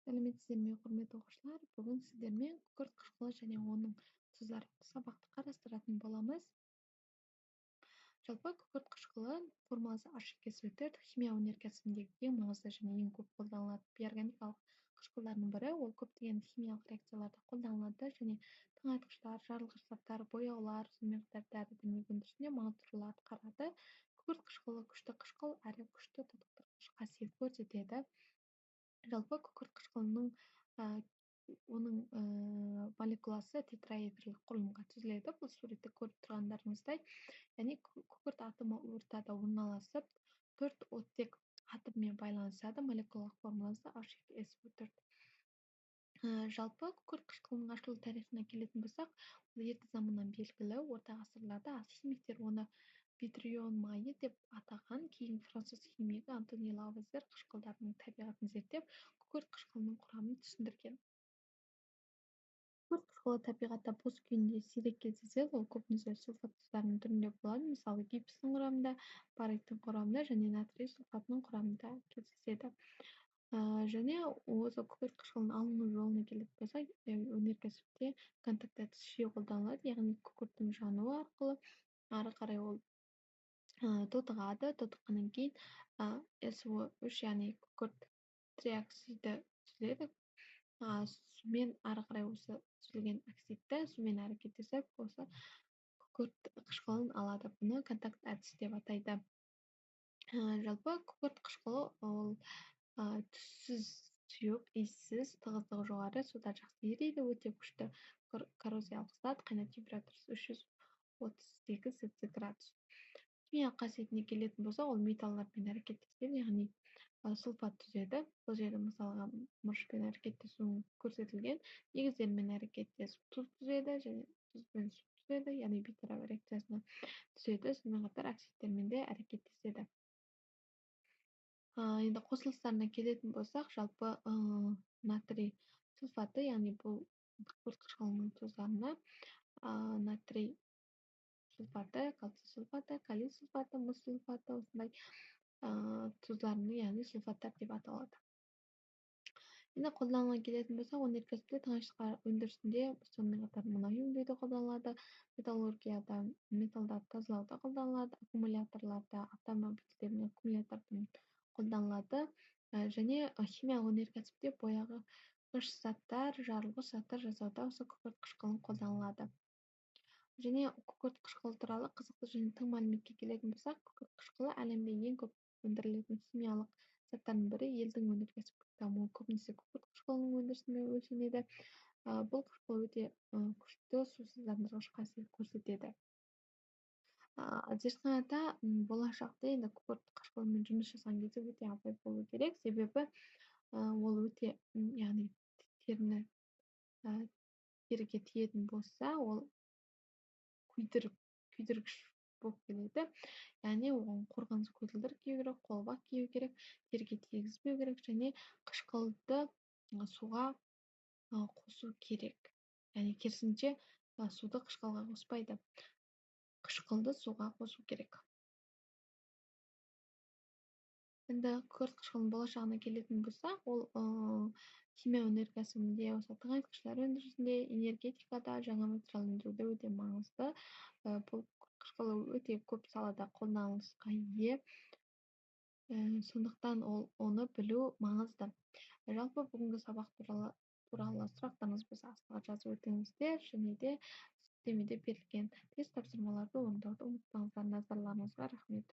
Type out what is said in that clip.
Сәлеметсіздер ме, құрметті оқушылар? Бүгін сіздермен күкірт қышқылы және оның тұздары сабақты қарастыратын боламыз. Жалпы күкірт қышқылы формуласы H2SO4 химия өнеркәсібіндегі ең маңызды және ең көп қолданылатын бейорганикалық қышқылдардың бірі. Ол көптеген химиялық реакцияларда қолданылады және тыңайтқыштар, жарылғыш заттар, бояулар, сонымен қатар дәрі-дәрмек өндірісінде маңызды рөл атқарады. Күкірт қышқылы күшті қышқыл әрі күшті тотықтырғыш қасиет көрсетеді. Жалпы күкірт қышқылының оның молекуласы тетраэдрлік құрылымға түзіледі. Бұл суретте көріп тұрғандарыңыздай, яғни күкірт атомы ортада орналасып, 4 оттек атоммен байланысады. Молекулалық формуласы H2SO4. Жалпы күкірт қышқылының ашылу тарихына келетін болсақ, ол ерте заманнан белгілі. Орта ғасырларда химиктер оны витрион майы деп атаған. Кейін француз химигі Антони Лавуазье қышқылдарының табиғатын зерттеп, күкірт қышқылының құрамын түсіндірген. Күкірт қышқылы табиғатта бос күйінде сирек кездеседі. Ол көбінесе сульфат тұздарының түрінде болады. Мысалы, гипстің құрамында, бариттің құрамында және натрий сульфатының құрамында кездеседі. Және осы күкірт қышқылының алыну жолына келетін болсақ, өнеркәсіпте контакт әдісі жиі қолданылады. Яғни күкірттің жануы арқылы ары қарай ол тотығады. Тотыққаннан кейін SO3, яғни күкірт триоксиді түзіледі. Сумен ары қарай осы түзілген оксидті сумен әрекеттесіп, осы күкірт қышқылын алады. Бұны контакт әдісі деп атайды. Жалпы күкірт қышқылы ол түссіз сұйық, иіссіз, тығыздығы жоғары, суда жақсы ериді, өте күшті коррозиялық зат, қайнау температурасы 338 Цельсий градус. Химиялық қасиетіне келетін болса, ол металлармен әрекеттеседі, яғни сульфат түзеді. Бұл жерде мысалға мырышпен әрекеттесуі көрсетілген. Негіздермен әрекеттесіп тұз түзеді және тұзбен су түзеді, яғни бейтарап реакциясына түседі. Сонымен қатар оксидтермен де әрекеттеседі. Енді қосылыстарына келетін болсақ, жалпы натрий сульфаты, яғни бұл күкірт қышқылының тұздарына натрий сульфаты, кальций сульфаты, калий сульфаты, мыс сульфаты, осындай тұздарының, яғни сульфаттар деп аталады. Енді қолданылған келетін болсақ, өнеркәсіпте тыңайтқыштар өндірісінде, сонымен қатар мұнай өңдеуде қолданылады, металлургияда металдарды тазалауда қолданылады, аккумуляторларда, автомобильдер аккумулятордың қолданылады, және химиялық өнеркәсіпте бояғыш заттар, жарылғыш заттар жасауда осы күкірт қышқылын қолданылады. Және күкірт қышқылы туралы қызықты және тың мәліметке келетін болсақ, күкірт қышқылы әлемде ең көп өндірілетін химиялық заттардың бірі. Елдің өнеркәсіптік дамуы көбінесе күкірт қышқылының өндірісімен өлшенеді. Бұл қышқыл өте күшті сусыздандырғыш қасиет көрсетеді. Зертханада болашақта енді күкірт қышқылымен жұмыс жасаған кезде өте абай болу керек. Себебі ол өте, яғни теріге тиетін болса, ол күйдіргіш болып келеді. Яғни оған қорғаныс көзілдірік кию керек, қолғап кию керек, теріге тигізбеу керек және қышқылды суға қосу керек. Яғни керісінше суды қышқылға қоспайды. Қышқылды суға қосу керек. Енді күкірт қышқылының болашағына келетін болсақ, ол химия өнеркәсібінде, осы тыңайтқыштар өндірісінде, энергетикада, жаңа материал өндіруде өте маңызды. Бұл қышқылы өте көп салада қолданылысқа ие. Сондықтан оны білу маңызды. Жалпы бүгінгі сабақ туралы сұрақтарыңыз болса, астына жазып өтіңіздер, және де сілтемеде берілген тест тапсырмаларды орындауды ұмытпаңыздар. Назарларыңызға рахмет.